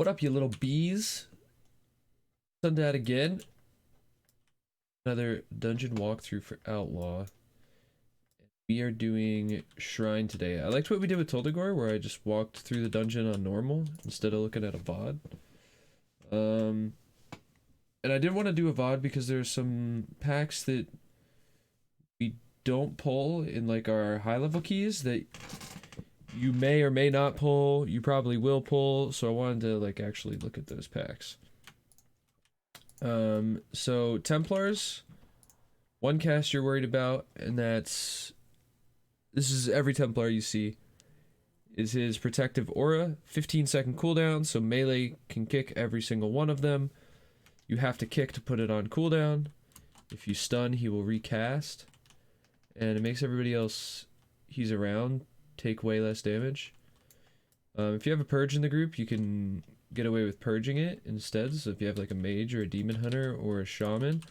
What up, you little bees? Done that again. Another dungeon walkthrough for Outlaw. We are doing Shrine today. I liked what we did with Toldegor, where I just walked through the dungeon on normal instead of looking at a VOD. And I didn't want to do a VOD because there's some packs that we don't pull in like our high level keys that you may or may not pull, you probably will pull, so I wanted to like actually look at those packs. So Templars, one cast you're worried about, and this is every Templar you see, is his Protective Aura, 15-second cooldown, so melee can kick every single one of them. You have to kick to put it on cooldown. If you stun, he will recast, and it makes everybody else he's around take way less damage. If you have a purge in the group, you can get away with purging it instead. So if you have like a mage or a demon hunter or a shaman,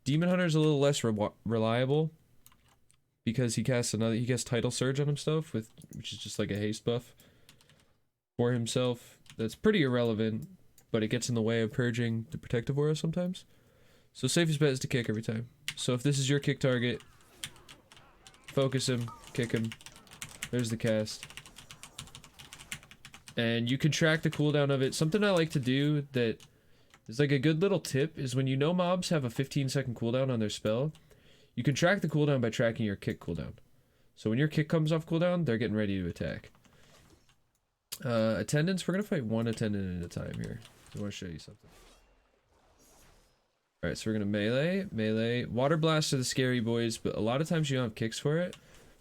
demon hunter is a little less reliable because he casts tidal surge on himself, which is just like a haste buff for himself. That's pretty irrelevant, but it gets in the way of purging the protective aura sometimes. So safest bet is to kick every time. So if this is your kick target, focus him, kick him. There's the cast. And you can track the cooldown of it. Something I like to do that is like a good little tip is when you know mobs have a 15-second cooldown on their spell, you can track the cooldown by tracking your kick cooldown. So when your kick comes off cooldown, they're getting ready to attack. Attendants, we're gonna fight one attendant at a time here. I want to show you something. Alright, so we're gonna melee. Water Blast are the scary boys, but a lot of times you don't have kicks for it.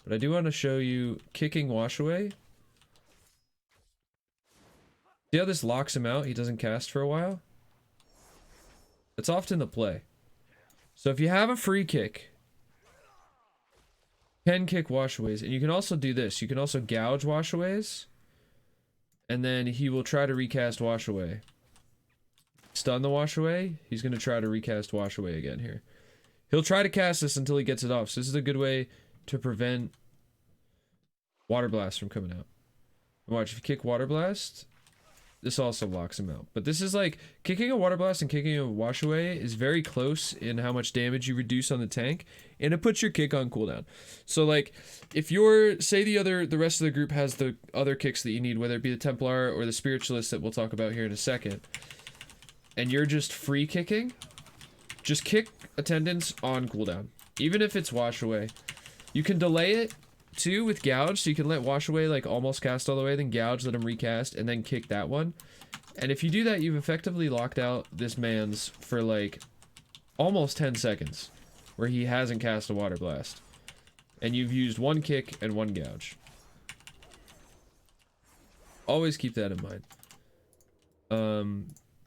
But I do want to show you kicking wash away. See how this locks him out? He doesn't cast for a while. That's often the play. So if you have a free kick, you can kick washaways, and you can also do this. You can also gouge washaways, and then he will try to recast washaway. Stun the washaway. He's going to try to recast washaway again here. He'll try to cast this until he gets it off. So this is a good way to prevent Water Blast from coming out. Watch, if you kick Water Blast, this also locks him out. But this is like, kicking a Water Blast and kicking a Wash Away is very close in how much damage you reduce on the tank, and it puts your kick on cooldown. So like, if you're, say the rest of the group has the other kicks that you need, whether it be the Templar or the Spiritualist that we'll talk about here in a second, and you're just free kicking, just kick attendants on cooldown. Even if it's Wash Away. You can delay it too with gouge, so you can let wash away like almost cast all the way, then gouge, let him recast, and then kick that one. And if you do that, you've effectively locked out this man's for like almost 10 seconds where he hasn't cast a Water Blast, and you've used one kick and one gouge. Always keep that in mind.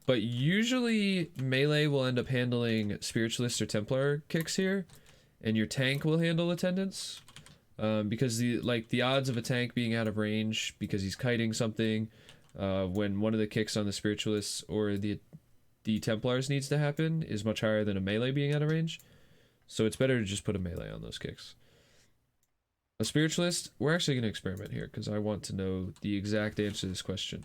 But usually melee will end up handling Spiritualist or Templar kicks here, and your tank will handle attendants. Because the odds of a tank being out of range because he's kiting something when one of the kicks on the Spiritualists or the Templars needs to happen is much higher than a melee being out of range. So it's better to just put a melee on those kicks. A Spiritualist, we're actually going to experiment here because I want to know the exact answer to this question.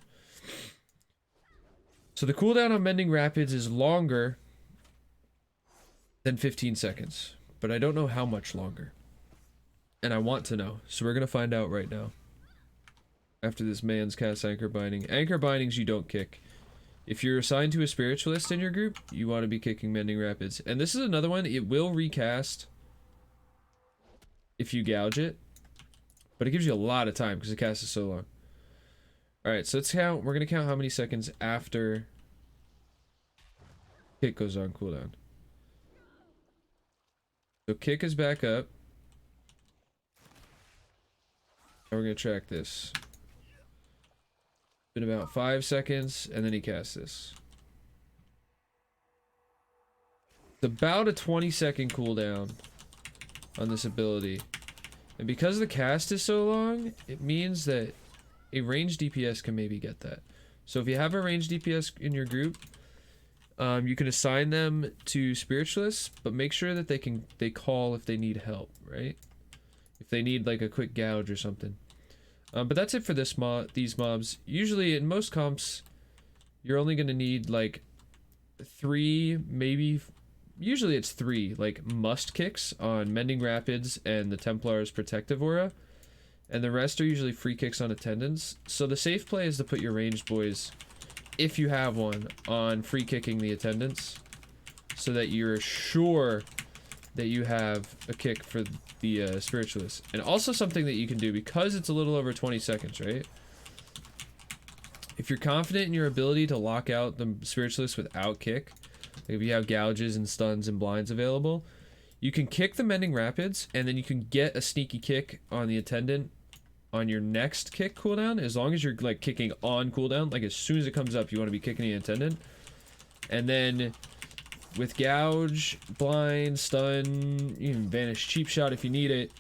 So the cooldown on Mending Rapids is longer than 15 seconds, but I don't know how much longer. And I want to know, so we're gonna find out right now. After this man's cast Anchor Binding. Anchor Bindings you don't kick. If you're assigned to a Spiritualist in your group, you want to be kicking Mending Rapids. And this is another one, it will recast if you gouge it. But it gives you a lot of time because the cast is so long. Alright, so let's count, we're gonna count how many seconds after kick goes on cooldown. So kick is back up. We're gonna track this. Been about 5 seconds, and then he casts this. It's about a 20-second cooldown on this ability. And because the cast is so long, it means that a ranged DPS can maybe get that. So if you have a ranged DPS in your group, you can assign them to Spiritualists, but make sure that they call if they need help, right? If they need like a quick gouge or something. But that's it for these mobs. Usually in most comps, you're only going to need like 3, maybe, usually it's 3, like must kicks on Mending Rapids and the Templar's Protective Aura. And the rest are usually free kicks on Attendants. So the safe play is to put your ranged boys, if you have one, on free kicking the Attendants, so that you're sure that you have a kick for the Spiritualist. And also something that you can do, because it's a little over 20 seconds, right? If you're confident in your ability to lock out the Spiritualist without kick, like if you have gouges and stuns and blinds available, you can kick the Mending Rapids, and then you can get a sneaky kick on the Attendant on your next kick cooldown, as long as you're like kicking on cooldown. Like as soon as it comes up, you want to be kicking the Attendant. And then with gouge, blind, stun, you can vanish cheap shot if you need it.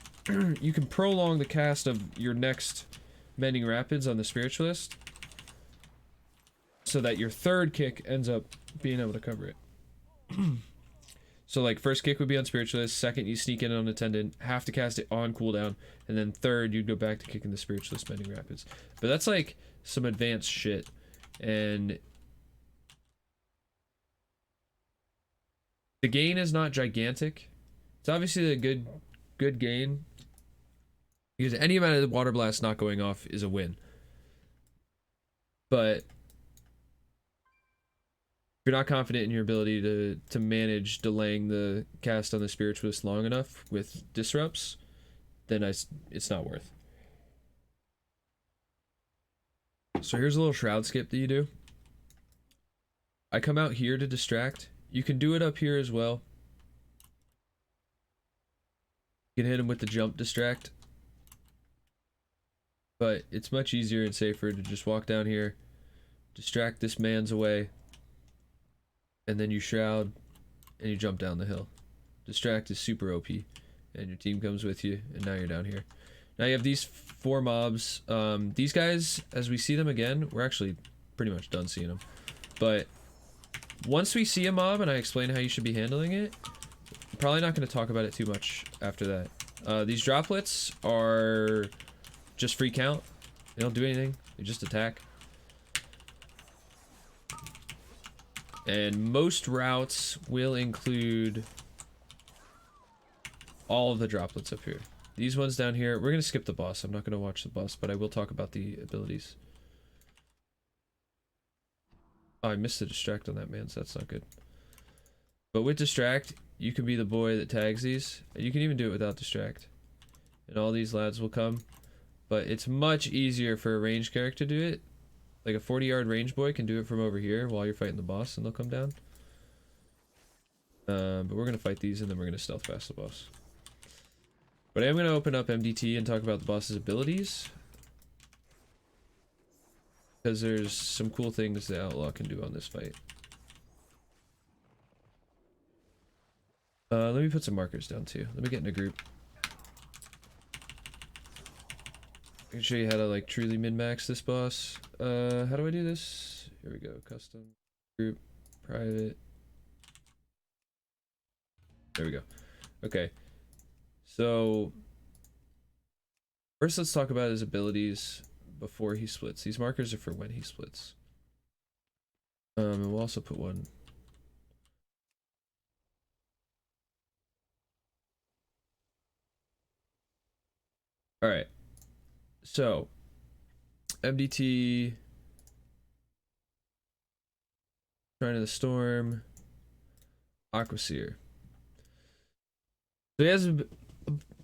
You can prolong the cast of your next Mending Rapids on the Spiritualist, so that your third kick ends up being able to cover it. So like first kick would be on Spiritualist, second you sneak in on Attendant, have to cast it on cooldown, and then third you'd go back to kicking the Spiritualist Mending Rapids. But that's like some advanced shit, and the gain is not gigantic. It's obviously a good gain, because any amount of the Water Blast not going off is a win. But if you're not confident in your ability to manage delaying the cast on the Spiritualist long enough with disrupts, then it's not worth. So here's a little shroud skip that you do. I come out here to distract. You can do it up here as well. You can hit him with the jump distract. But it's much easier and safer to just walk down here, distract this man's away, and then you shroud and you jump down the hill. Distract is super OP, and your team comes with you, and now you're down here. Now you have these 4 mobs. These guys, as we see them again, we're actually pretty much done seeing them. But once we see a mob and I explain how you should be handling it, I'm probably not going to talk about it too much after that. These droplets are just free count. They don't do anything. They just attack. And most routes will include all of the droplets up here. These ones down here, we're going to skip the boss. I'm not going to watch the boss, but I will talk about the abilities. Oh, I missed the distract on that man, so that's not good. But with distract, you can be the boy that tags these. You can even do it without distract. And all these lads will come. But it's much easier for a ranged character to do it. Like a 40-yard range boy can do it from over here while you're fighting the boss, and they'll come down. But we're going to fight these, and then we're going to stealth past the boss. But I am going to open up MDT and talk about the boss's abilities, because there's some cool things the Outlaw can do on this fight. Let me put some markers down too. Let me get in a group. I can show you how to like truly min-max this boss. How do I do this? Here we go. Custom, group, private. There we go. Okay. So first let's talk about his abilities before he splits. These markers are for when he splits. And we'll also put one. Alright. So MDT, Shrine of the Storm, Aquaseer. So he has a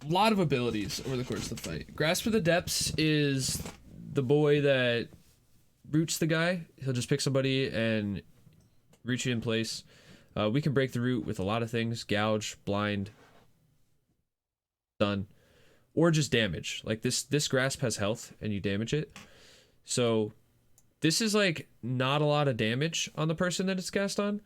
lot of abilities over the course of the fight. Grasp of the Depths is the boy that roots the guy. He'll just pick somebody and root you in place. We can break the root with a lot of things. Gouge, blind, stun, or just damage. Like this grasp has health and you damage it. So this is like not a lot of damage on the person that it's cast on.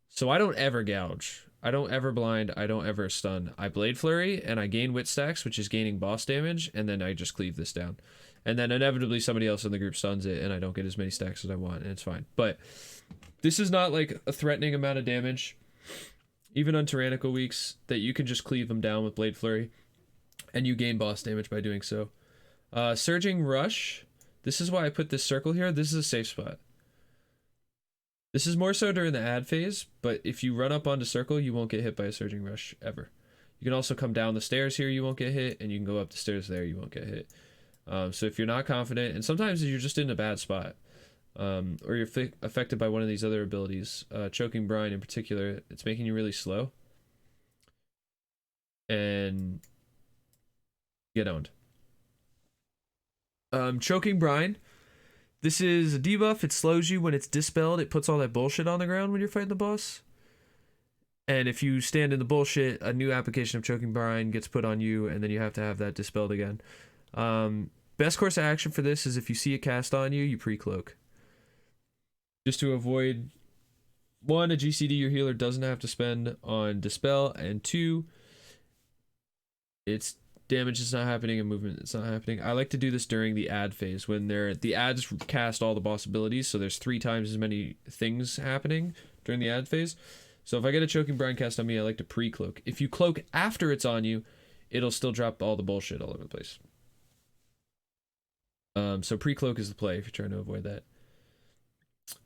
So I don't ever gouge. I don't ever blind. I don't ever stun. I Blade Flurry and I gain wit stacks, which is gaining boss damage, and then I just cleave this down. And then inevitably somebody else in the group stuns it and I don't get as many stacks as I want, and it's fine. But this is not like a threatening amount of damage, even on tyrannical weeks, that you can just cleave them down with Blade Flurry and you gain boss damage by doing so. Surging Rush. This is why I put this circle here. This is a safe spot. This is more so during the ad phase, but if you run up onto circle, you won't get hit by a surging rush ever. You can also come down the stairs here, you won't get hit, and you can go up the stairs there, you won't get hit. So if you're not confident, and sometimes you're just in a bad spot, or you're affected by one of these other abilities, choking brine in particular, it's making you really slow, and get owned. Choking brine. This is a debuff. It slows you when it's dispelled. It puts all that bullshit on the ground when you're fighting the boss. And if you stand in the bullshit, a new application of choking brine gets put on you, and then you have to have that dispelled again. Best course of action for this is if you see it cast on you, you pre-cloak. Just to avoid, 1, a GCD your healer doesn't have to spend on dispel, and 2, it's damage is not happening and movement it's not happening. I like to do this during the ad phase when the ads cast all the boss abilities, so there's 3 times as many things happening during the ad phase. So if I get a choking brine cast on me, I like to pre-cloak. If you cloak after it's on you, it'll still drop all the bullshit all over the place. So pre-cloak is the play if you're trying to avoid that.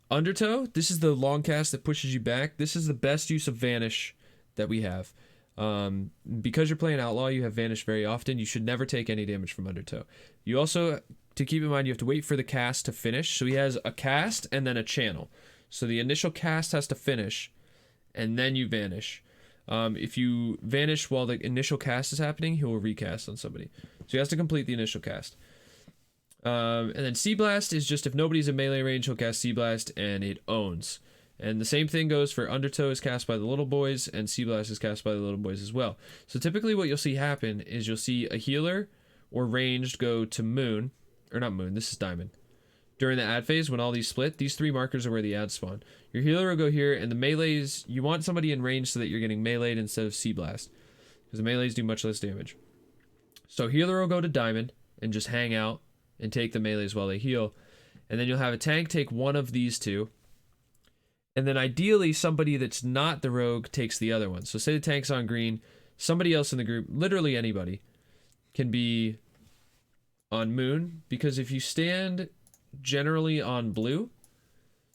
Undertow, this is the long cast that pushes you back. This is the best use of vanish that we have. Because you're playing Outlaw, you have Vanish very often. You should never take any damage from Undertow. You also, to keep in mind, you have to wait for the cast to finish. So he has a cast and then a channel. So the initial cast has to finish, and then you vanish. If you vanish while the initial cast is happening, he will recast on somebody. So he has to complete the initial cast. And then Sea Blast is just if nobody's in melee range, he'll cast Sea Blast, and it owns. And the same thing goes for Undertow is cast by the little boys, and Sea Blast is cast by the little boys as well. So typically what you'll see happen is you'll see a healer or ranged go to Moon, or not Moon, this is Diamond. During the ad phase, when all these split, these 3 markers are where the ads spawn. Your healer will go here, and the melees, you want somebody in range so that you're getting meleeed instead of Sea Blast, because the melees do much less damage. So healer will go to Diamond and just hang out and take the melees while they heal. And then you'll have a tank take one of these 2. And then ideally, somebody that's not the rogue takes the other one. So say the tank's on green, somebody else in the group, literally anybody, can be on Moon. Because if you stand generally on blue,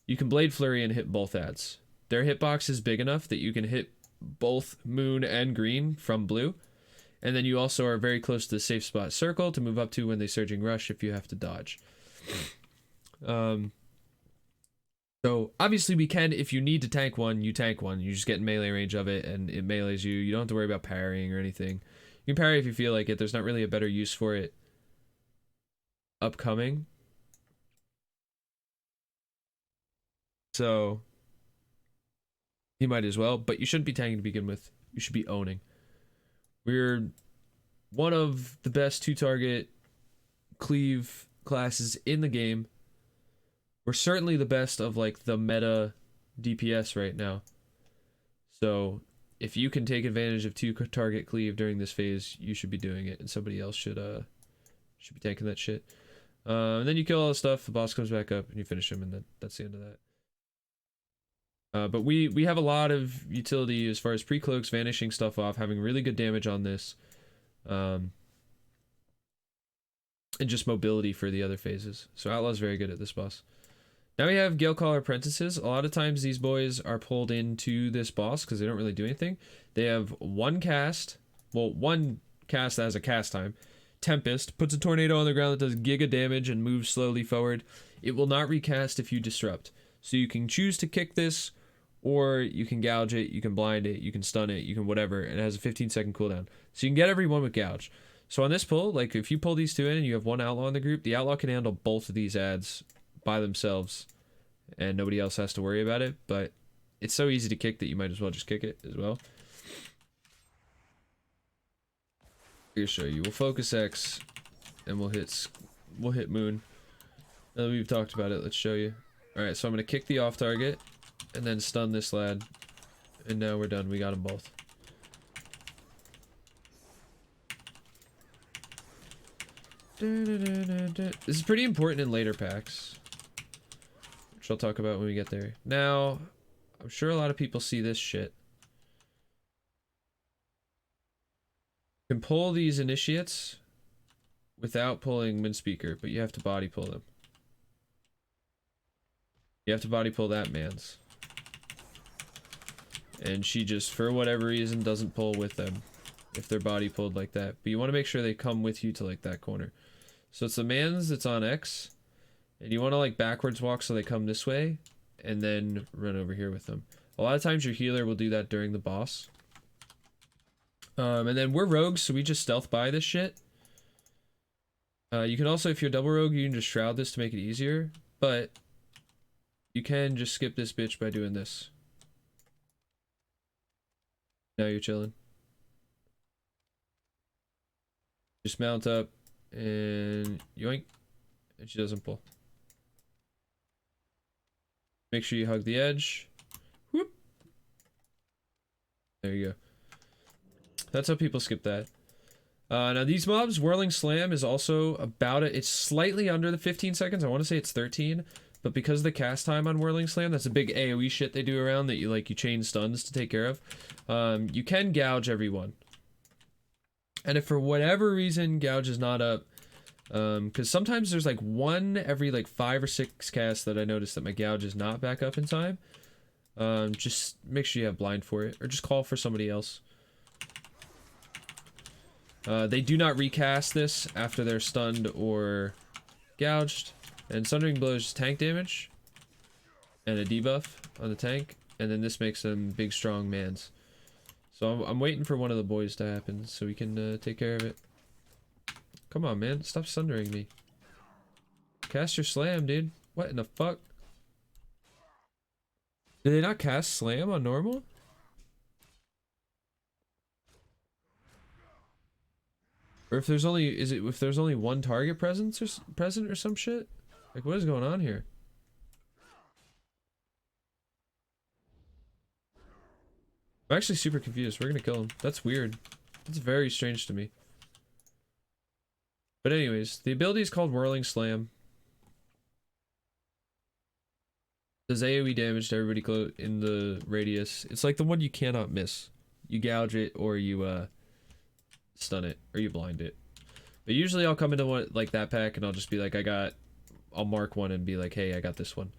you can Blade Flurry and hit both ads. Their hitbox is big enough that you can hit both Moon and green from blue. And then you also are very close to the safe spot circle to move up to when they Surging Rush if you have to dodge. So obviously we can, if you need to tank one, you tank one. You just get in melee range of it and it melees you. You don't have to worry about parrying or anything. You can parry if you feel like it. There's not really a better use for it upcoming. So you might as well, but you shouldn't be tanking to begin with. You should be owning. We're one of the best 2-target cleave classes in the game. We're certainly the best of like the meta DPS right now. So if you can take advantage of 2-target cleave during this phase, you should be doing it, and somebody else should be tanking that shit. And then you kill all the stuff, the boss comes back up, and you finish him, and then that's the end of that. But we have a lot of utility as far as pre-cloaks, vanishing stuff off, having really good damage on this. And just mobility for the other phases. So Outlaw's very good at this boss. Now we have Galecaller Apprentices. A lot of times these boys are pulled into this boss because they don't really do anything. They have one cast that has a cast time. Tempest puts a tornado on the ground that does giga damage and moves slowly forward. It will not recast if you disrupt. So you can choose to kick this, or you can gouge it, you can blind it, you can stun it, you can whatever, and it has a 15-second cooldown. So you can get everyone with gouge. So on this pull, like if you pull these 2 in and you have one outlaw in the group, the outlaw can handle both of these ads by themselves and nobody else has to worry about it. But it's so easy to kick that you might as well just kick it as well. Here, show you. We'll focus X and we'll hit Moon. Now that we've talked about it, let's show you. Alright, so I'm gonna kick the off target and then stun this lad. And now we're done. We got them both. This is pretty important in later packs, which I'll talk about when we get there. Now, I'm sure a lot of people see this shit. You can pull these initiates without pulling Mindspeaker, but you have to body pull them. You have to body pull that man's. And she just, for whatever reason, doesn't pull with them if they're body pulled like that. But you want to make sure they come with you to like that corner. So it's the man's that's on X. And you want to like backwards walk so they come this way. And then run over here with them. A lot of times your healer will do that during the boss. And then we're rogues, so we just stealth by this shit. You can also, if you're double rogue, you can just shroud this to make it easier. But you can just skip this bitch by doing this. Now you're chilling. Just mount up and yoink. And she doesn't pull. Make sure you hug the edge. Whoop. There you go. That's how people skip that. Now these mobs, Whirling Slam is also about it. It's slightly under the 15 seconds. I want to say it's 13. But because of the cast time on Whirling Slam, that's a big AoE shit they do around that you chain stuns to take care of. You can gouge everyone. And if for whatever reason gouge is not up, because sometimes there's like one every like 5 or 6 casts that I notice that my gouge is not back up in time. Just make sure you have blind for it, or just call for somebody else. They do not recast this after they're stunned or gouged. And Sundering Blow is just tank damage and a debuff on the tank, and then this makes them big strong mans. So I'm waiting for one of the boys to happen so we can take care of it. Come on, man, stop sundering me. Cast your slam, dude. What in the fuck? Did they not cast slam on normal? Or if there's only, if there's only one target present or some shit? Like, what is going on here? I'm actually super confused. We're gonna kill him. That's weird. That's very strange to me. But anyways, the ability is called Whirling Slam. Does AoE damage to everybody in the radius. It's like the one you cannot miss. You gouge it, or you stun it, or you blind it. But usually I'll come into one like that pack and I'll just be like, I'll mark one and be like, hey, I got this one.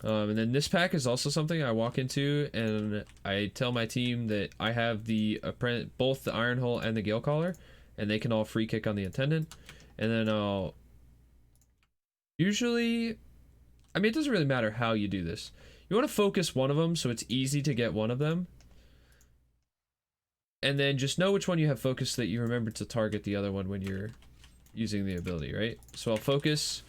And then this pack is also something I walk into and I tell my team that I have both the Iron Hole and the Gale Collar, and they can all free kick on the Attendant. And then I'll usually, I mean, it doesn't really matter how you do this. You want to focus one of them so it's easy to get one of them. And then just know which one you have focused so that you remember to target the other one when you're using the ability, right? So I'll focus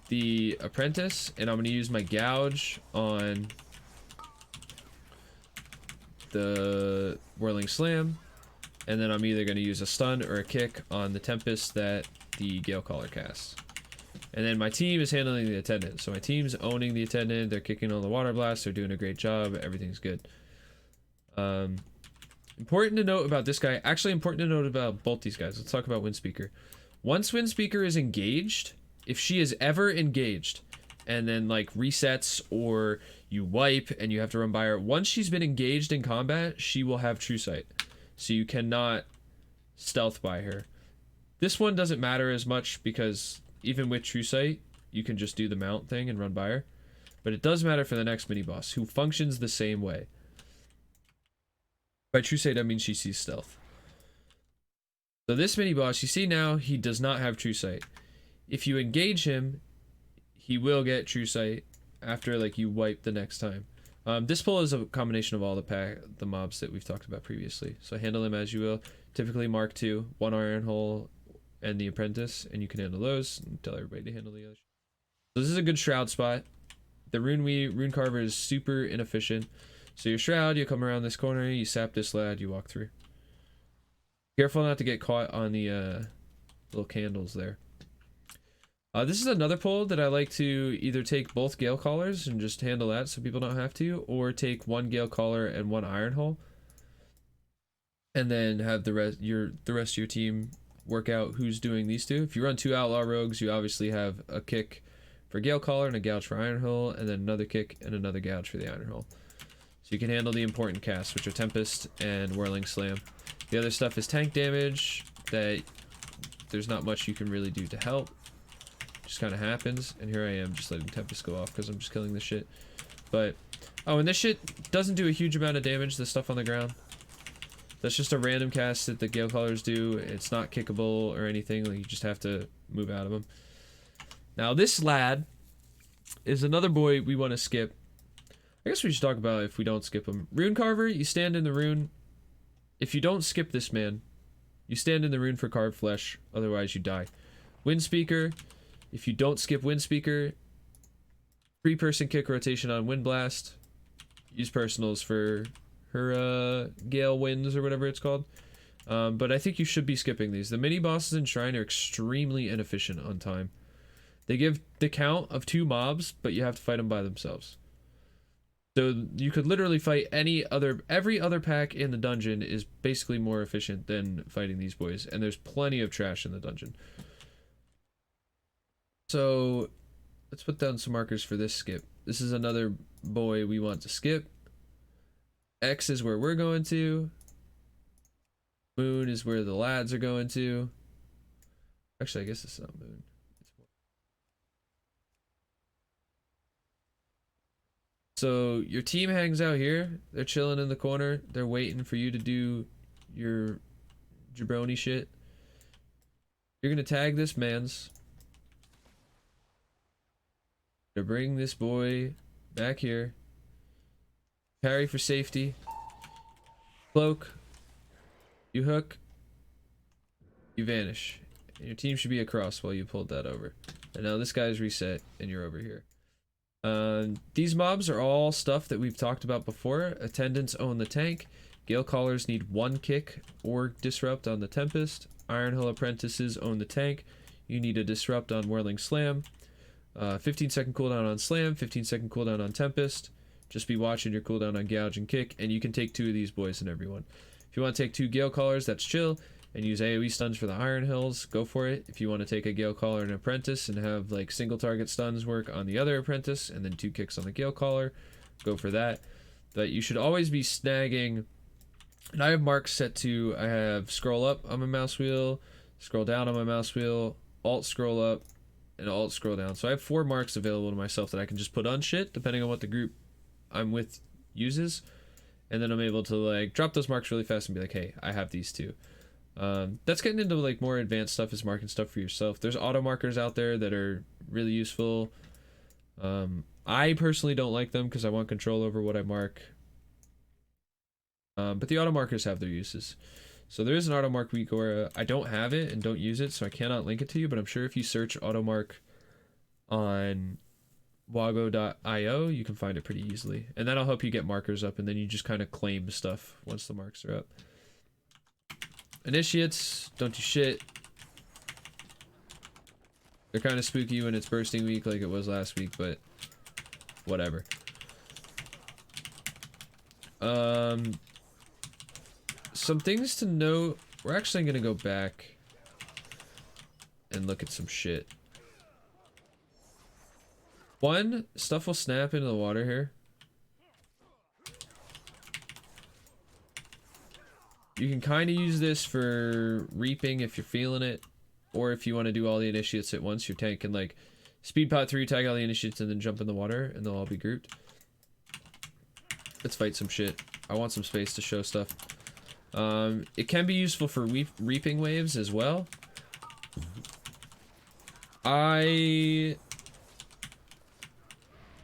the Apprentice, and I'm going to use my gouge on the Whirling Slam, and then I'm either going to use a stun or a kick on the Tempest that the Gale Collar casts. And then my team is handling the Attendant. So my team's owning the Attendant, they're kicking on the Water Blast, they're doing a great job, everything's good. Important to note about this guy, actually important to note about both these guys. Let's talk about Windspeaker. Once Windspeaker is engaged, if she is ever engaged and then like resets or you wipe and you have to run by her, once she's been engaged in combat, she will have True Sight. So you cannot stealth by her. This one doesn't matter as much because even with True Sight, you can just do the mount thing and run by her. But it does matter for the next mini boss, who functions the same way. By True Sight, I mean she sees stealth. So this mini boss, you see now, he does not have True Sight. If you engage him, he will get True Sight after like you wipe the next time. This pull is a combination of all the mobs that we've talked about previously. So handle them as you will. Typically Mark 2, 1 Iron Hole, and the Apprentice, and you can handle those and tell everybody to handle the others. So this is a good shroud spot. The Rune Carver is super inefficient. So your shroud, you come around this corner, you sap this lad, you walk through. Careful not to get caught on the little candles there. This is another pull that I like to either take both Gale Collars and just handle that so people don't have to, or take 1 Gale Collar and 1 Iron Hole, and then have the rest of your team work out who's doing these two. If you run 2 Outlaw Rogues, you obviously have a kick for Gale Collar and a gouge for Iron Hole, and then another kick and another gouge for the Iron Hole. So you can handle the important casts, which are Tempest and Whirling Slam. The other stuff is tank damage that there's not much you can really do to help. Just kind of happens, and here I am just letting Tempest go off because I'm just killing this shit. But, oh, and this shit doesn't do a huge amount of damage, the stuff on the ground. That's just a random cast that the Gale Callers do. It's not kickable or anything, like you just have to move out of them. Now this lad is another boy we want to skip. I guess we should talk about if we don't skip him. Rune Carver, you stand in the rune. If you don't skip this man, you stand in the rune for carved flesh, otherwise you die. Wind Speaker, if you don't skip Wind Speaker, 3-person kick rotation on Wind Blast. Use personals for her Gale Winds or whatever it's called. But I think you should be skipping these. The mini bosses in Shrine are extremely inefficient on time. They give the count of 2 mobs, but you have to fight them by themselves. So you could literally fight every other pack in the dungeon is basically more efficient than fighting these boys, and there's plenty of trash in the dungeon. So let's put down some markers for this skip. This is another boy we want to skip. X is where we're going to. Moon is where the lads are going to. Actually, I guess it's not Moon. So your team hangs out here. They're chilling in the corner. They're waiting for you to do your jabroni shit. You're gonna tag this man's. To bring this boy back here. Parry for safety. Cloak. You hook. You vanish. And your team should be across while you pulled that over. And now this guy's reset and you're over here. These mobs are all stuff that we've talked about before. Attendants own the tank. Gale Callers need 1 kick or disrupt on the Tempest. Iron Hill Apprentices own the tank. You need a disrupt on Whirling Slam. 15-second cooldown on Slam, 15-second cooldown on Tempest. Just be watching your cooldown on Gouge and Kick, and you can take 2 of these boys and everyone. If you want to take 2 Gale Callers, that's chill, and use AoE stuns for the Iron Hills, go for it. If you want to take a Gale Caller and Apprentice and have like single target stuns work on the other Apprentice, and then 2 kicks on the Gale Caller, go for that. But you should always be snagging, and I have marks set to, I have scroll up on my mouse wheel, scroll down on my mouse wheel, alt scroll up, and alt scroll down. So I have 4 marks available to myself that I can just put on shit depending on what the group I'm with uses, and then I'm able to like drop those marks really fast and be like, hey, I have these 2. That's getting into like more advanced stuff, is marking stuff for yourself. There's auto markers out there that are really useful. I personally don't like them because I want control over what I mark, but the auto markers have their uses. So there is an auto mark week where I don't have it and don't use it, so I cannot link it to you, but I'm sure if you search auto mark on wago.io, you can find it pretty easily, and that'll help you get markers up, and then you just kind of claim stuff once the marks are up. Initiates don't do shit. They're kind of spooky when it's bursting week like it was last week, but whatever. Some things to note. We're actually gonna go back and look at some shit. One, stuff will snap into the water here. You can kind of use this for reaping if you're feeling it, or if you want to do all the initiates at once, your tank can like speed pot through, tag all the initiates, and then jump in the water, and they'll all be grouped. Let's fight some shit. I want some space to show stuff. It can be useful for reaping waves as well. I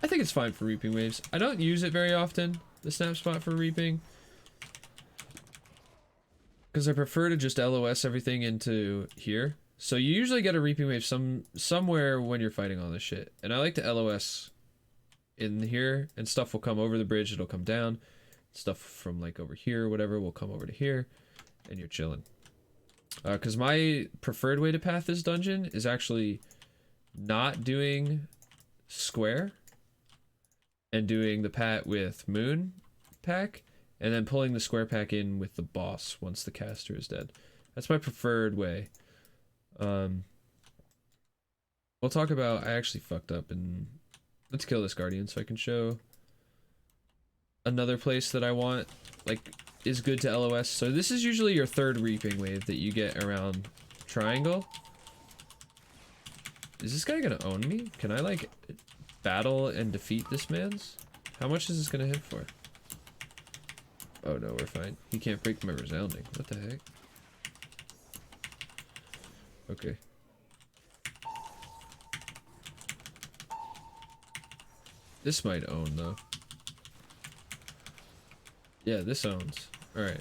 think it's fine for reaping waves. I don't use it very often, the snap spot for reaping, because I prefer to just LOS everything into here. So you usually get a reaping wave somewhere when you're fighting all this shit, and I like to LOS in here, and stuff will come over the bridge, it'll come down. Stuff from like over here or whatever will come over to here, and you're chilling. Because my preferred way to path this dungeon is actually not doing square and doing the pat with moon pack, and then pulling the square pack in with the boss once the caster is dead. That's my preferred way. We'll talk about, I actually fucked up, and let's kill this guardian so I can show another place that I want, like, is good to LOS. So this is usually your third reaping wave that you get around triangle. Is this guy gonna own me? Can I, like, battle and defeat this man's? How much is this gonna hit for? Oh no, we're fine. He can't break my resounding. What the heck? Okay. This might own, though. Yeah, this owns. Alright.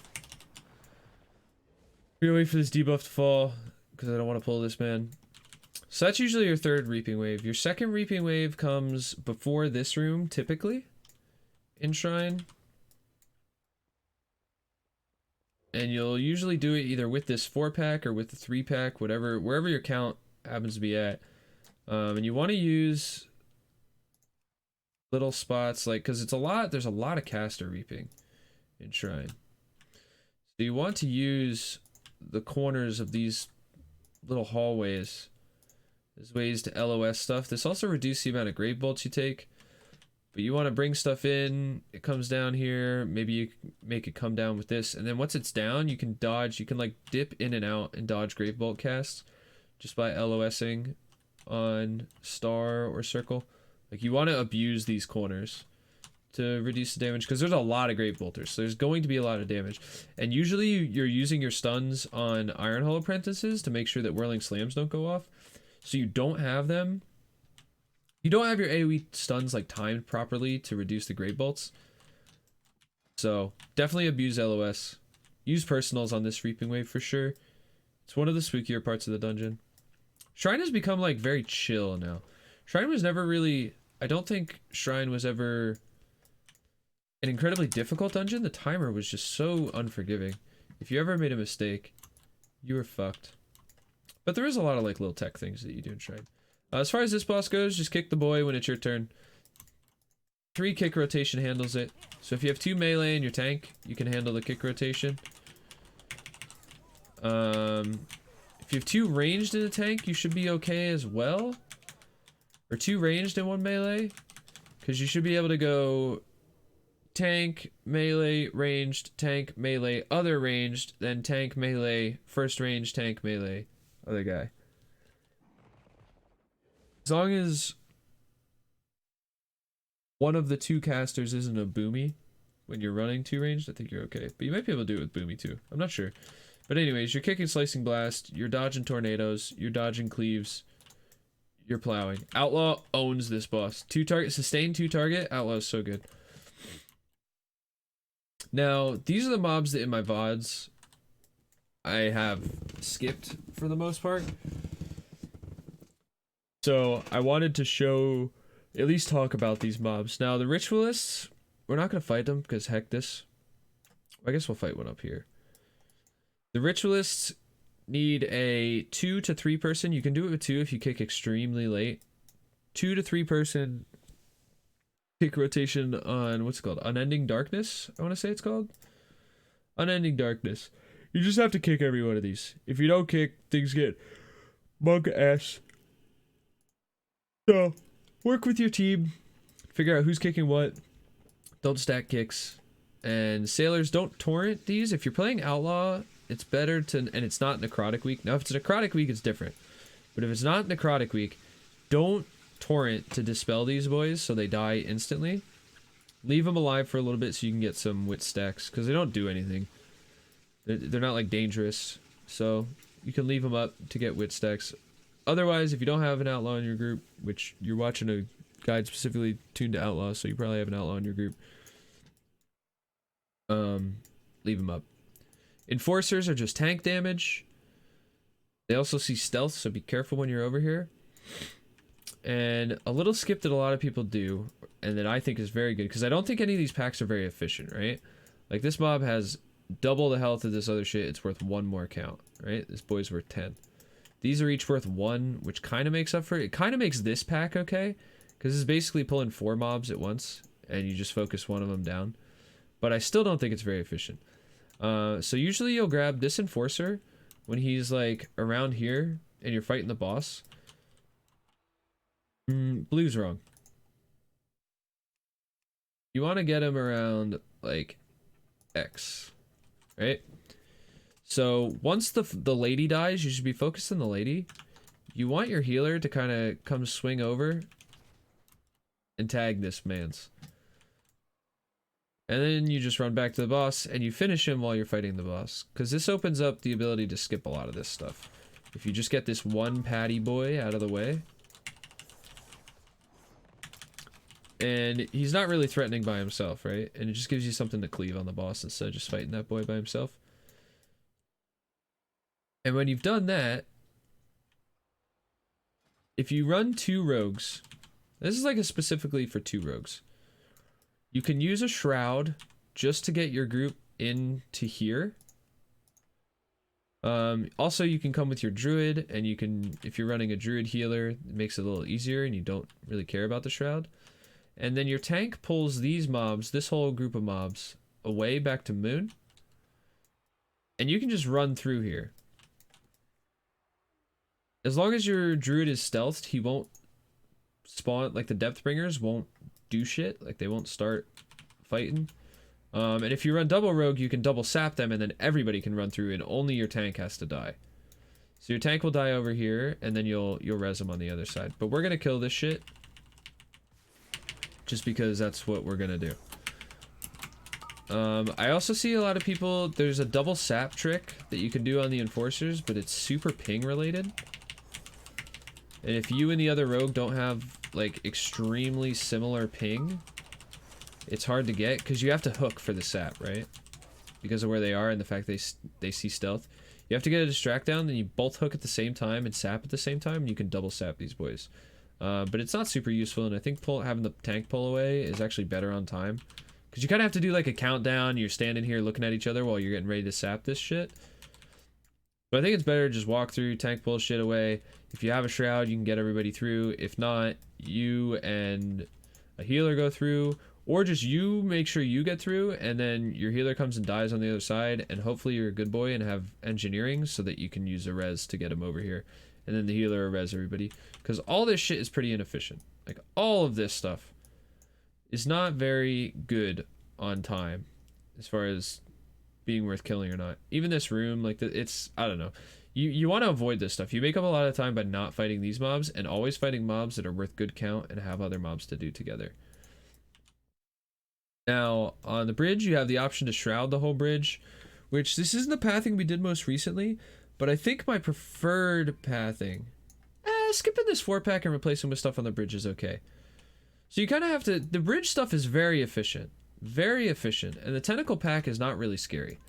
We're gonna wait for this debuff to fall, because I don't want to pull this man. So that's usually your third reaping wave. Your second reaping wave comes before this room, typically, in Shrine. And you'll usually do it either with this 4-pack or with the 3-pack, whatever, wherever your count happens to be at. And you want to use little spots, like, because there's a lot of caster reaping in Shrine. So you want to use the corners of these little hallways as ways to LOS stuff. This also reduces the amount of grave bolts you take. But you want to bring stuff in, it comes down here, maybe you make it come down with this, and then once it's down, you can dodge, you can like dip in and out and dodge grave bolt casts just by LOSing on star or circle. Like, you want to abuse these corners to reduce the damage, because there's a lot of grave bolters, so there's going to be a lot of damage. And usually you're using your stuns on Iron Hull apprentices to make sure that whirling slams don't go off, so you don't have them. You don't have your AoE stuns like timed properly to reduce the grave bolts. So definitely abuse LOS. Use personals on this reaping wave for sure. It's one of the spookier parts of the dungeon. Shrine has become like very chill now. Shrine was never really, I don't think Shrine was ever an incredibly difficult dungeon. The timer was just so unforgiving. If you ever made a mistake, you were fucked. But there is a lot of like little tech things that you do in Shrine. As far as this boss goes, just kick the boy when it's your turn. 3 kick rotation handles it. So if you have 2 melee in your tank, you can handle the kick rotation. If you have 2 ranged in the tank, you should be okay as well. Or 2 ranged and 1 melee. Because you should be able to go tank, melee, ranged, tank, melee, other ranged, then tank, melee, first range, tank, melee, other guy. As long as one of the 2 casters isn't a boomy when you're running 2 ranged, I think you're okay. But you might be able to do it with boomy too. I'm not sure. But anyways, you're kicking slicing blast, you're dodging tornadoes, you're dodging cleaves, you're plowing. Outlaw owns this boss. 2 target, sustain 2 target. Outlaw is so good. Now, these are the mobs that in my VODs I have skipped for the most part. So I wanted to show, at least talk about these mobs. Now the ritualists, we're not going to fight them because heck this. I guess we'll fight one up here. The ritualists need a 2 to 3 person. You can do it with 2 if you kick extremely late. 2 to 3 person kick rotation on, what's it called? Unending Darkness, I want to say it's called. Unending Darkness. You just have to kick every one of these. If you don't kick, things get monk ass. So, work with your team, figure out who's kicking what, don't stack kicks, and sailors, don't torrent these. If you're playing Outlaw, it's better to, and it's not Necrotic Week. Now, if it's Necrotic Week, it's different. But if it's not Necrotic Week, don't torrent to dispel these boys so they die instantly. Leave them alive for a little bit so you can get some wit stacks, because they don't do anything. They're not, like, dangerous, so you can leave them up to get wit stacks. Otherwise, if you don't have an outlaw in your group, which you're watching a guide specifically tuned to outlaws, so you probably have an outlaw in your group, leave them up. Enforcers are just tank damage. They also see stealth, so be careful when you're over here. And a little skip that a lot of people do, and that I think is very good, because I don't think any of these packs are very efficient, right? Like, this mob has double the health of this other shit. It's worth 1 more count, right? This boy's worth 10. These are each worth 1, which kind of makes up for it. It kind of makes this pack okay, because it's basically pulling 4 mobs at once, and you just focus one of them down. But I still don't think it's very efficient. So usually you'll grab this Enforcer when he's, like, around here, and you're fighting the boss. Blue's wrong. You want to get him around, like, X, right? So once the lady dies, you should be focused on the lady. you want your healer to kind of come swing over and tag this man's. And then you just run back to the boss and you finish him while you're fighting the boss. Because this opens up the ability to skip a lot of this stuff. If you just get this one patty boy out of the way. And he's not really threatening by himself, right? And it just gives you something to cleave on the boss instead of just fighting that boy by himself. And when you've done that, if you run 2 rogues, this is like a specifically for 2 rogues. You can use a shroud just to get your group into here. Also, you can come with your druid, and you can, if you're running a druid healer, it makes it a little easier, and you don't really care about the shroud. And then your tank pulls these mobs, this whole group of mobs, away back to Moon. And you can just run through here. As long as your druid is stealthed, he won't spawn, like the depth bringers won't do shit, like they won't start fighting. And if you run double rogue, you can double sap them and then everybody can run through and only your tank has to die. So your tank will die over here and then you'll res them on the other side. But we're gonna kill this shit just because that's what we're gonna do. I also see a lot of people, there's a double sap trick that you can do on the enforcers, but it's super ping related. And if you and the other rogue don't have like extremely similar ping, it's hard to get because you have to hook for the sap, right? Because of where they are and the fact they see stealth. You have to get a distract down, then you both hook at the same time and sap at the same time, and you can double sap these boys. But it's not super useful, and I think having the tank pull away is actually better on time. Because you kind of have to do like a countdown, you're standing here looking at each other while you're getting ready to sap this shit. But I think it's better to just walk through, tank pull shit away. If you have a shroud, you can get everybody through. If not, you and a healer go through, or just you make sure you get through, and then your healer comes and dies on the other side, and hopefully you're a good boy and have engineering so that you can use a res to get him over here. And then the healer will res everybody. Because all this shit is pretty inefficient. Like, all of this stuff is not very good on time as far as being worth killing or not. Even this room, like, it's, I don't know. You want to avoid this stuff. You make up a lot of time by not fighting these mobs and always fighting mobs that are worth good count and have other mobs to do together. Now, on the bridge, you have the option to shroud the whole bridge, which this isn't the pathing we did most recently, but I think my preferred pathing, skipping this 4-pack and replacing with stuff on the bridge is okay. So you kind of have to, the bridge stuff is very efficient, and the tentacle pack is not really scary.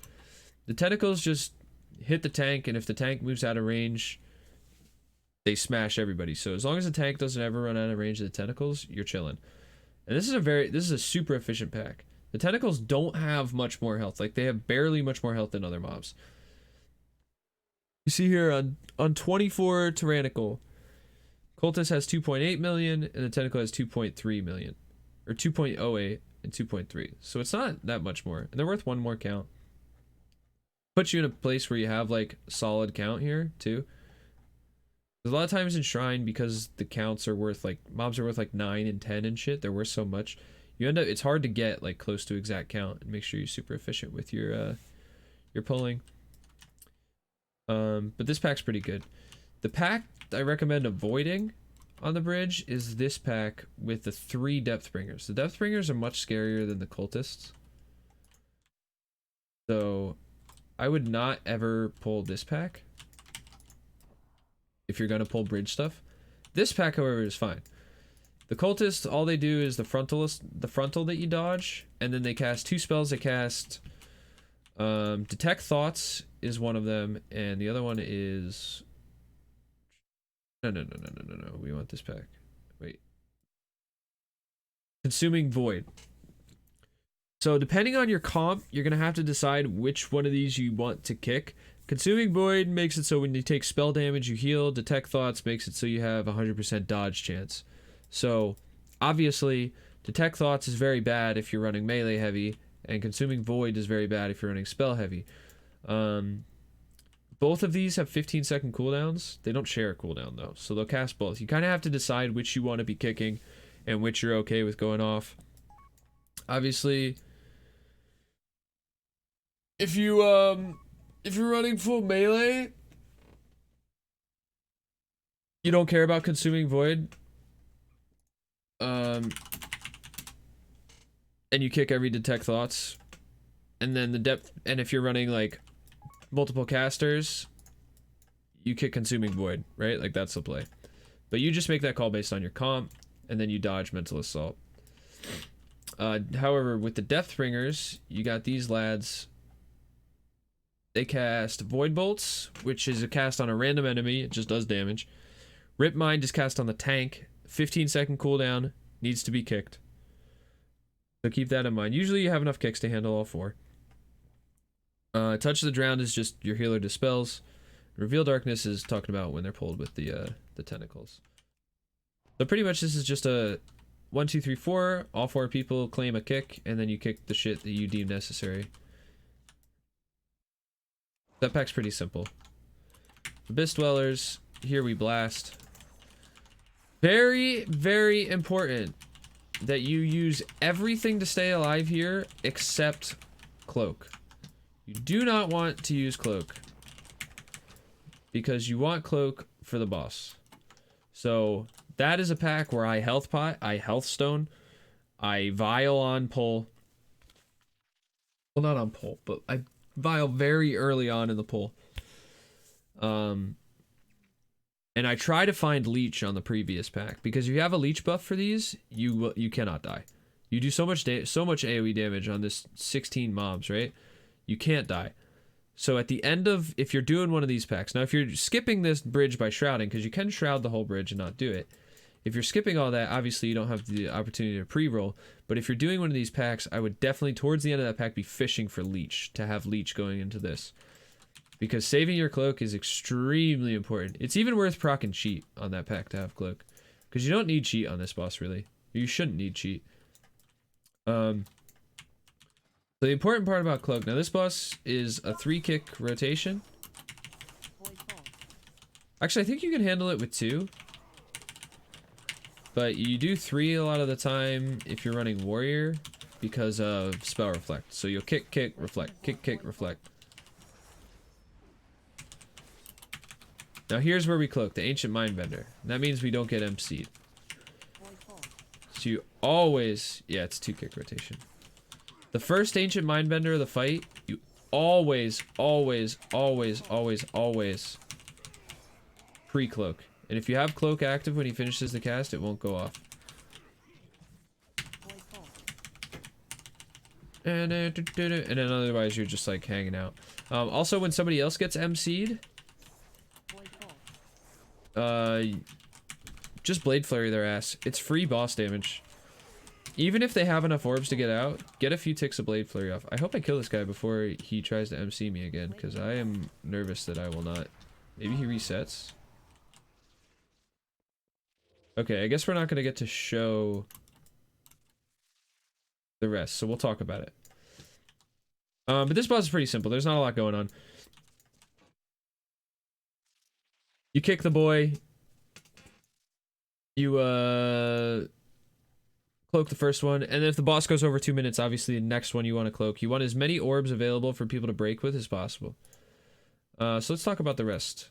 The tentacles just hit the tank, and if the tank moves out of range, they smash everybody. So as long as the tank doesn't ever run out of range of the tentacles, you're chilling. And this is a super efficient pack. The tentacles don't have much more health. Like, they have barely much more health than other mobs. You see here on 24 Tyrannical, Cultist has 2.8 million, and the Tentacle has 2.3 million. Or 2.08 and 2.3. So it's not that much more. And they're worth one more count. Puts you in a place where you have, like, solid count here, too. A lot of times in Shrine, because the counts are worth, like, mobs are worth like 9 and 10 and shit, they're worth so much, you end up, it's hard to get like close to exact count, and make sure you're super efficient with your pulling. But this pack's pretty good. The pack I recommend avoiding on the bridge is this pack with the 3 depth bringers. The depth bringers are much scarier than the cultists, so I would not ever pull this pack if you're gonna pull bridge stuff. This pack, however, is fine. The cultists, all they do is the frontal that you dodge, and then they cast 2 spells. They cast Detect Thoughts is one of them, and the other one is no. We want this pack. Wait. Consuming Void. So depending on your comp, you're gonna have to decide which one of these you want to kick. Consuming Void makes it so when you take spell damage, you heal. Detect Thoughts makes it so you have 100% dodge chance. So, obviously, Detect Thoughts is very bad if you're running melee heavy, and Consuming Void is very bad if you're running spell heavy. Both of these have 15-second cooldowns. They don't share a cooldown, though, so they'll cast both. You kind of have to decide which you want to be kicking and which you're okay with going off. Obviously, if you're running full melee, You don't care about consuming void. And you kick every detect thoughts. And then the depth, and if you're running like multiple casters, you kick consuming void, right? Like that's the play. But you just make that call based on your comp, and then you dodge mental assault. However, with the Deathbringers, you got these lads. They cast Void Bolts, which is a cast on a random enemy. It just does damage. Rip Mind is cast on the tank. 15-second cooldown. Needs to be kicked. So keep that in mind. Usually you have enough kicks to handle all four. Touch of the Drowned is just your healer dispels. Reveal Darkness is talking about when they're pulled with the tentacles. So pretty much this is just a 1, 2, 3, 4. All 4 people claim a kick, and then you kick the shit that you deem necessary. That pack's pretty simple. Abyss Dwellers, here we blast. Very, very important that you use everything to stay alive here except Cloak. You do not want to use Cloak, because you want Cloak for the boss. So that is a pack where I health pot, I health stone, I vial on pull. Well, not on pull, but I vial very early on in the pull. And I try to find leech on the previous pack, because if you have a leech buff for these, you cannot die. You do so much AoE damage on this 16 mobs, right? You can't die. So at the end of, if you're doing one of these packs, now if you're skipping this bridge by shrouding, because you can shroud the whole bridge and not do it. If you're skipping all that, obviously you don't have the opportunity to pre-roll. But if you're doing one of these packs, I would definitely, towards the end of that pack, be fishing for leech, to have leech going into this. Because saving your cloak is extremely important. It's even worth proc and cheat on that pack to have cloak. Because you don't need cheat on this boss, really. You shouldn't need cheat. So the important part about cloak, now this boss is a 3-kick rotation. Actually, I think you can handle it with 2. But you do 3 a lot of the time if you're running warrior, because of spell reflect. So you'll kick, kick, reflect, kick, kick, reflect. Now here's where we cloak, the Ancient Mindbender. That means we don't get MC'd. So you always, yeah, it's 2-kick rotation. The first Ancient Mindbender of the fight, you always pre-cloak. And if you have cloak active when he finishes the cast, it won't go off. And then otherwise you're just like hanging out. Also, when somebody else gets MC'd, just Blade Flurry their ass. It's free boss damage. Even if they have enough orbs to get out, get a few ticks of Blade Flurry off. I hope I kill this guy before he tries to MC me again, because I am nervous that I will not. Maybe he resets. Okay, I guess we're not going to get to show the rest, so we'll talk about it. But this boss is pretty simple. There's not a lot going on. You kick the boy. You, cloak the first one, and then if the boss goes over 2 minutes, obviously the next one you want to cloak. You want as many orbs available for people to break with as possible. So let's talk about the rest.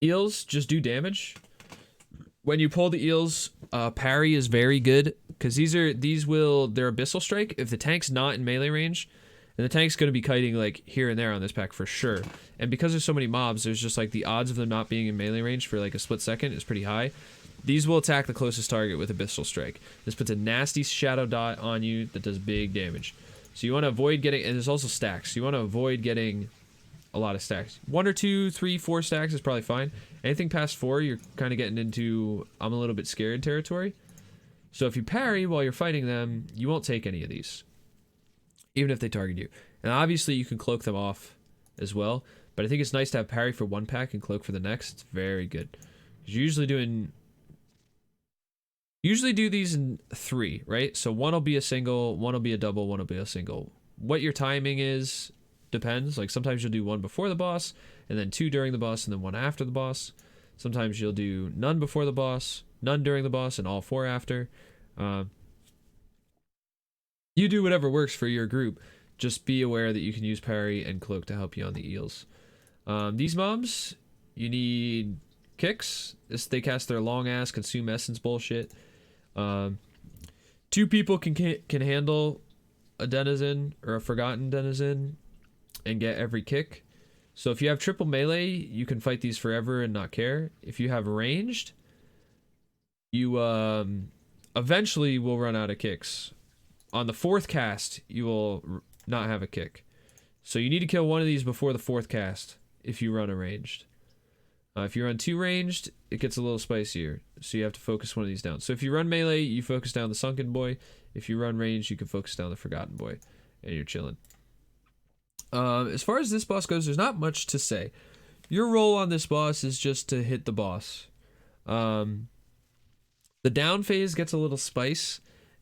Eels just do damage. When you pull the eels, parry is very good, because they're Abyssal Strike. If the tank's not in melee range, and the tank's going to be kiting like here and there on this pack for sure. And because there's so many mobs, there's just like the odds of them not being in melee range for like a split second is pretty high. These will attack the closest target with Abyssal Strike. This puts a nasty shadow dot on you that does big damage. So you want to avoid getting, and there's also stacks. So you want to avoid getting a lot of stacks. 1 or 2, 3, 4 stacks is probably fine. Anything past 4, you're kind of getting into I'm a little bit scared territory. So if you parry while you're fighting them, you won't take any of these, even if they target you. And obviously you can cloak them off as well, but I think it's nice to have parry for one pack and cloak for the next. It's very good. You're usually do these in 3, right? So one will be a single, one will be a double, one will be a single. What your timing is depends. Like sometimes you'll do 1 before the boss, and then 2 during the boss, and then 1 after the boss. Sometimes you'll do none before the boss, none during the boss, and all 4 after. You do whatever works for your group. Just be aware that you can use parry and cloak to help you on the eels. These mobs, you need kicks. They cast their long ass consume essence bullshit. 2 people can handle a denizen or a forgotten denizen and get every kick. So if you have triple melee, you can fight these forever and not care. If you have ranged, you eventually will run out of kicks. On the 4th cast, you will not have a kick. So you need to kill one of these before the 4th cast if you run a ranged. If you run 2 ranged, it gets a little spicier. So you have to focus one of these down. So if you run melee, you focus down the sunken boy. If you run ranged, you can focus down the forgotten boy. And you're chilling. As far as this boss goes, there's not much to say. Your role on this boss is just to hit the boss. The down phase gets a little spice,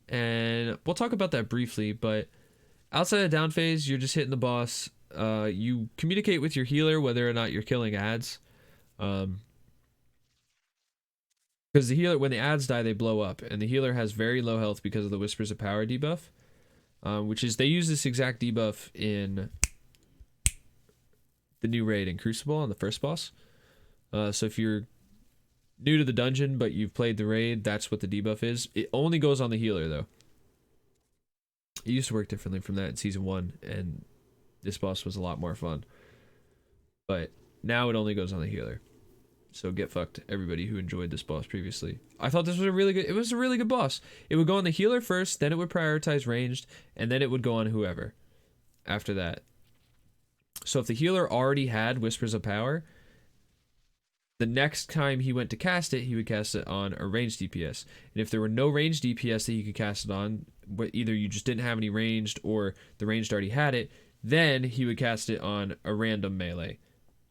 and we'll talk about that briefly, but outside of down phase, you're just hitting the boss. You communicate with your healer whether or not you're killing ads. Because the healer, when the ads die, they blow up, and the healer has very low health because of the Whispers of Power debuff. Which is, they use this exact debuff in the new raid in Crucible on the first boss. So if you're new to the dungeon but you've played the raid, that's what the debuff is. It only goes on the healer though. It used to work differently from that in season 1, and this boss was a lot more fun. But now it only goes on the healer. So get fucked, everybody who enjoyed this boss previously. I thought this was a really good boss. It would go on the healer first, then it would prioritize ranged, and then it would go on whoever after that. So if the healer already had Whispers of Power, the next time he went to cast it, he would cast it on a ranged DPS. And if there were no ranged DPS that he could cast it on, either you just didn't have any ranged or the ranged already had it, then he would cast it on a random melee,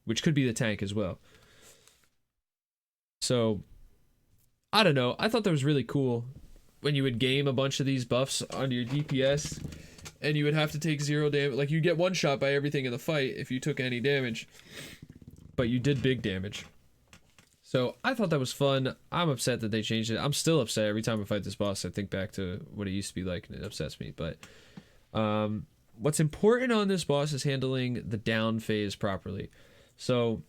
which could be the tank as well. So, I don't know. I thought that was really cool when you would game a bunch of these buffs onto your DPS and you would have to take 0 damage. Like, you get one shot by everything in the fight if you took any damage, but you did big damage. So, I thought that was fun. I'm upset that they changed it. I'm still upset every time I fight this boss. I think back to what it used to be like, and it upsets me. But what's important on this boss is handling the down phase properly. So,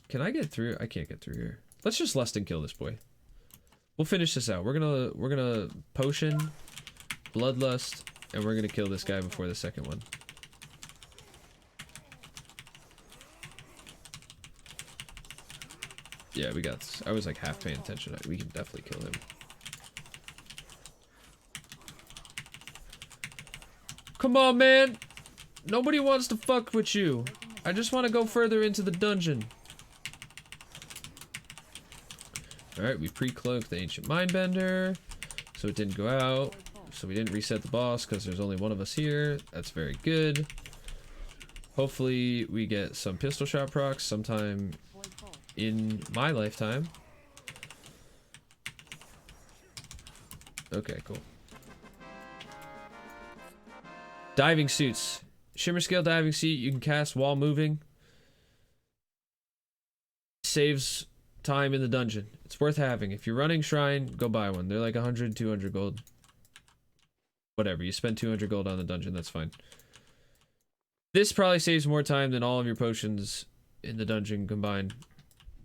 can I get through? I can't get through here. Let's just lust and kill this boy. We'll finish this out. We're gonna potion, bloodlust, and we're gonna kill this guy before the second one. Yeah, we got this. I was like half paying attention. We can definitely kill him. Come on, man. Nobody wants to fuck with you. I just want to go further into the dungeon. Alright, we pre-cloaked the Ancient Mindbender, so it didn't go out. So we didn't reset the boss because there's only one of us here. That's very good. Hopefully we get some pistol shot procs sometime in my lifetime. Okay, cool. Diving suits. Shimmer scale diving suit you can cast while moving. Saves time in the dungeon. It's worth having. If you're running shrine, go buy one. They're like 100, 200 gold. Whatever, you spend 200 gold on the dungeon, that's fine. This probably saves more time than all of your potions in the dungeon combined.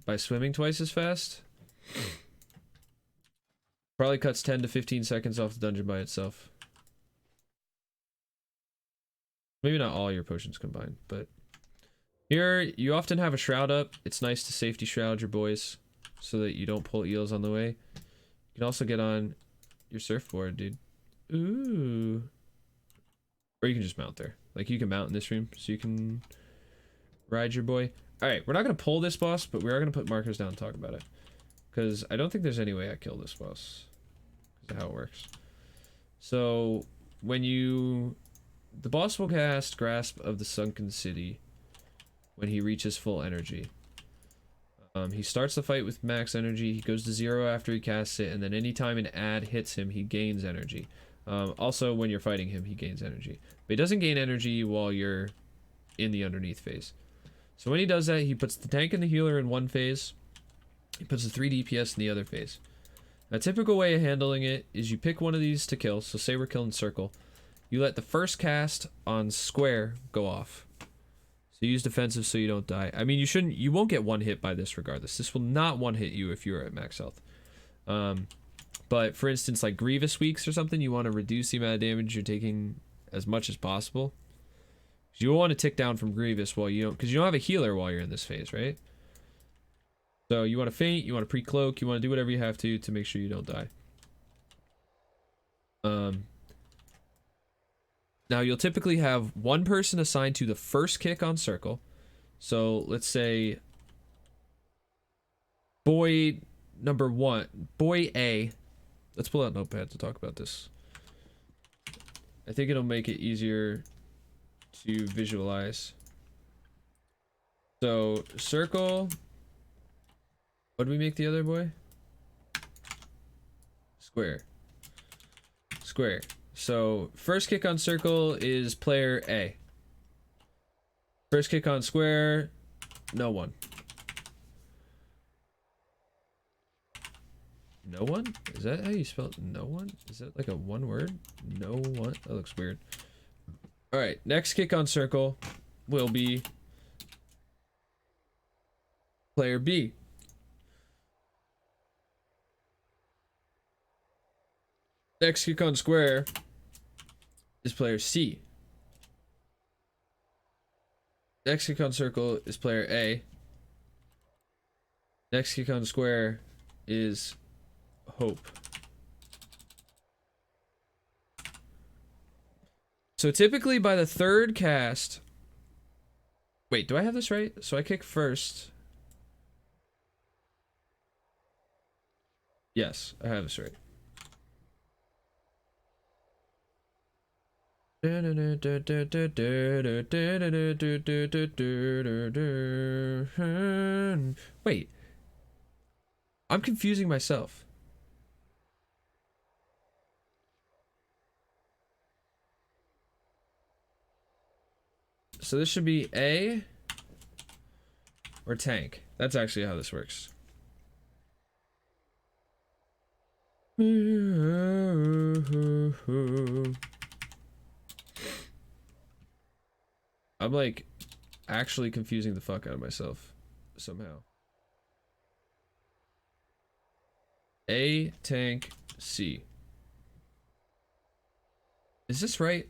By swimming twice as fast. Probably cuts 10 to 15 seconds off the dungeon by itself. Maybe not all your potions combined, but here you often have a shroud up. It's nice to safety shroud your boys so that you don't pull eels on the way. You can also get on your surfboard, dude. Ooh. Or you can just mount there. Like, you can mount in this room so you can ride your boy. Alright, we're not going to pull this boss, but we are going to put markers down and talk about it. Because I don't think there's any way I kill this boss. Because of how it works. So, when you... The boss will cast Grasp of the Sunken City when he reaches full energy. He starts the fight with max energy, he goes to 0 after he casts it, and then anytime an ad hits him, he gains energy. Also, when you're fighting him, he gains energy. But he doesn't gain energy while you're in the underneath phase. So when he does that, he puts the tank and the healer in one phase. He puts the 3 DPS in the other phase. A typical way of handling it is you pick one of these to kill. So say we're killing circle. You let the first cast on square go off. So use defensive so you don't die. I mean, you won't get one hit by this regardless. This will not one hit you if you're at max health. But for instance, like Grievous weeks or something, you want to reduce the amount of damage you're taking as much as possible. You want to tick down from Grievous while you don't, because you don't have a healer while you're in this phase, right? So you want to feint, you want to pre-cloak, you want to do whatever you have to make sure you don't die. Now you'll typically have one person assigned to the first kick on circle. So let's say boy number 1, boy A. Let's pull out Notepad to talk about this. I think it'll make it easier to visualize. So circle. What did we make the other boy? Square. Square. So first kick on circle is player A. First kick on square, no one. No one? Is that how you spell no one? Is that like a one word? No one? That looks weird. Alright, next kick on circle will be player B. Next kick on square is player C. Next kick on circle is player A. Next kick on square is Hope. So typically by the third cast... Wait, do I have this right? So I kick first. Yes, I have this right. Wait. I'm confusing myself. So this should be A or tank. That's actually how this works. I'm like actually confusing the fuck out of myself somehow. A, tank, C. Is this right?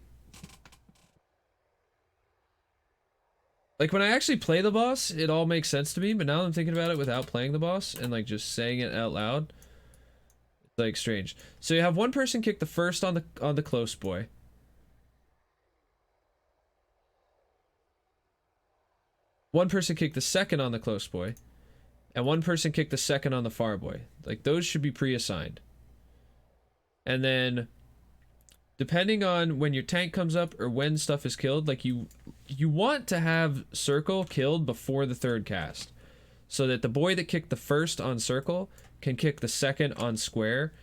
Like when I actually play the boss, it all makes sense to me, but now that I'm thinking about it without playing the boss and like just saying it out loud, it's like strange. So you have one person kick the first on the close boy. One person kick the second on the close boy, and one person kick the second on the far boy. Like those should be pre-assigned. And then depending on when your tank comes up or when stuff is killed, like you want to have circle killed before the third cast, so that the boy that kicked the first on circle can kick the second on square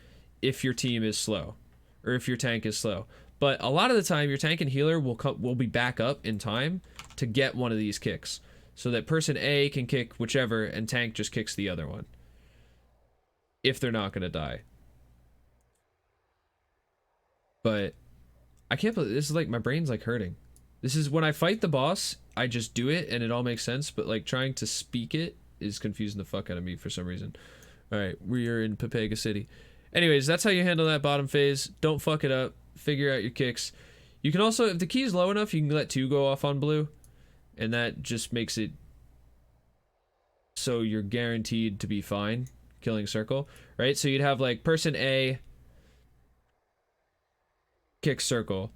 if your team is slow or if your tank is slow. But a lot of the time your tank and healer will be back up in time to get one of these kicks, so that person A can kick whichever and tank just kicks the other one if they're not gonna die. But I can't believe this is like my brain's like hurting. This is when I fight the boss, I just do it and it all makes sense, but like trying to speak it is confusing the fuck out of me for some reason. Alright, we are in Papega City. Anyways, that's how you handle that bottom phase. Don't fuck it up. Figure out your kicks. You can also, if the key is low enough, you can let 2 go off on blue. And that just makes it so you're guaranteed to be fine killing circle, right? So you'd have like person A kick circle,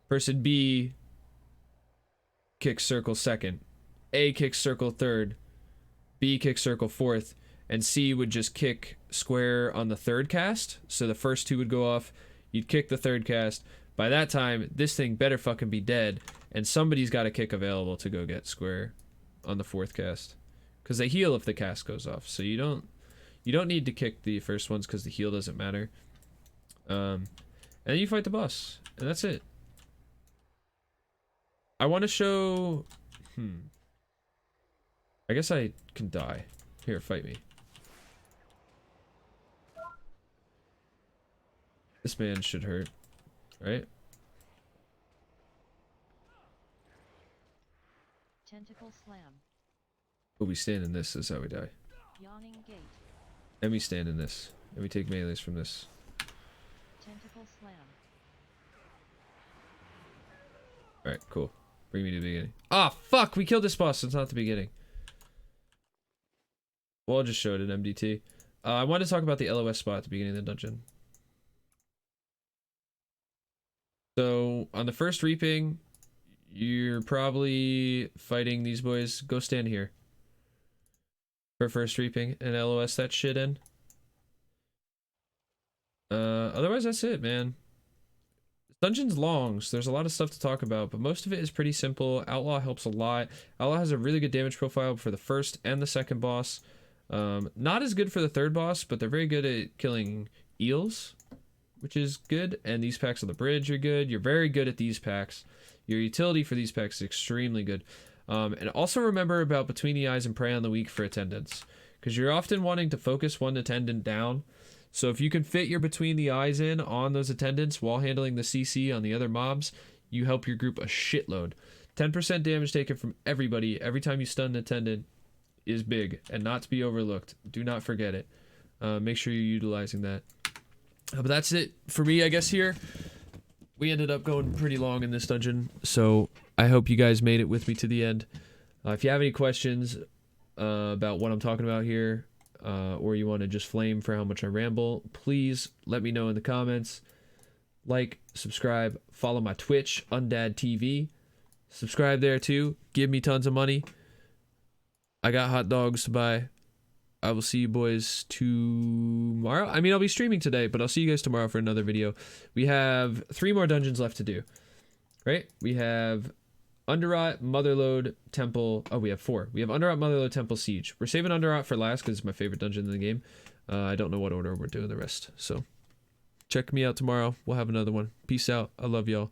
person B kicks circle second, A kicks circle third, B kicks circle fourth, and C would just kick square on the third cast. So the first 2 would go off, you'd kick the third cast. By that time, this thing better fucking be dead, and somebody's got a kick available to go get square on the 4th cast, because they heal if the cast goes off. So you don't need to kick the first ones because the heal doesn't matter. And then you fight the boss, and that's it. I want to show. I guess I can die. Here, fight me. This man should hurt, right? Tentacle slam. But we stand in this is how we die. Yawning gate. And we stand in this. And we take melees from this. Tentacle slam. Alright, cool. Bring me to the beginning. Ah, fuck! We killed this boss, so it's not the beginning. Well, I'll just show it in MDT. I wanted to talk about the LOS spot at the beginning of the dungeon. So, on the first reaping, you're probably fighting these boys. Go stand here. For first reaping and LOS that shit in. Otherwise that's it, man. Dungeon's long, so there's a lot of stuff to talk about, but most of it is pretty simple. Outlaw helps a lot. Outlaw has a really good damage profile for the first and the second boss. Not as good for the third boss, but they're very good at killing eels, which is good. And these packs on the bridge are good. You're very good at these packs. Your utility for these packs is extremely good. And also remember about Between the Eyes and Prey on the Weak for attendants, because you're often wanting to focus one attendant down. So if you can fit your Between the Eyes in on those attendants while handling the CC on the other mobs, you help your group a shitload. 10% damage taken from everybody every time you stun an attendant is big and not to be overlooked. Do not forget it. Make sure you're utilizing that. But that's it for me, I guess, here. We ended up going pretty long in this dungeon, so I hope you guys made it with me to the end. If you have any questions about what I'm talking about here, or you want to just flame for how much I ramble, please let me know in the comments. Like, subscribe, follow my Twitch, Undad TV. Subscribe there too. Give me tons of money. I got hot dogs to buy. I will see you boys tomorrow. I mean, I'll be streaming today, but I'll see you guys tomorrow for another video. We have 3 more dungeons left to do. Right? We have Underrot, Motherlode, Temple. Oh, we have 4. We have Underrot, Motherlode, Temple, Siege. We're saving Underrot for last because it's my favorite dungeon in the game. I don't know what order we're doing the rest. So check me out tomorrow. We'll have another one. Peace out. I love y'all.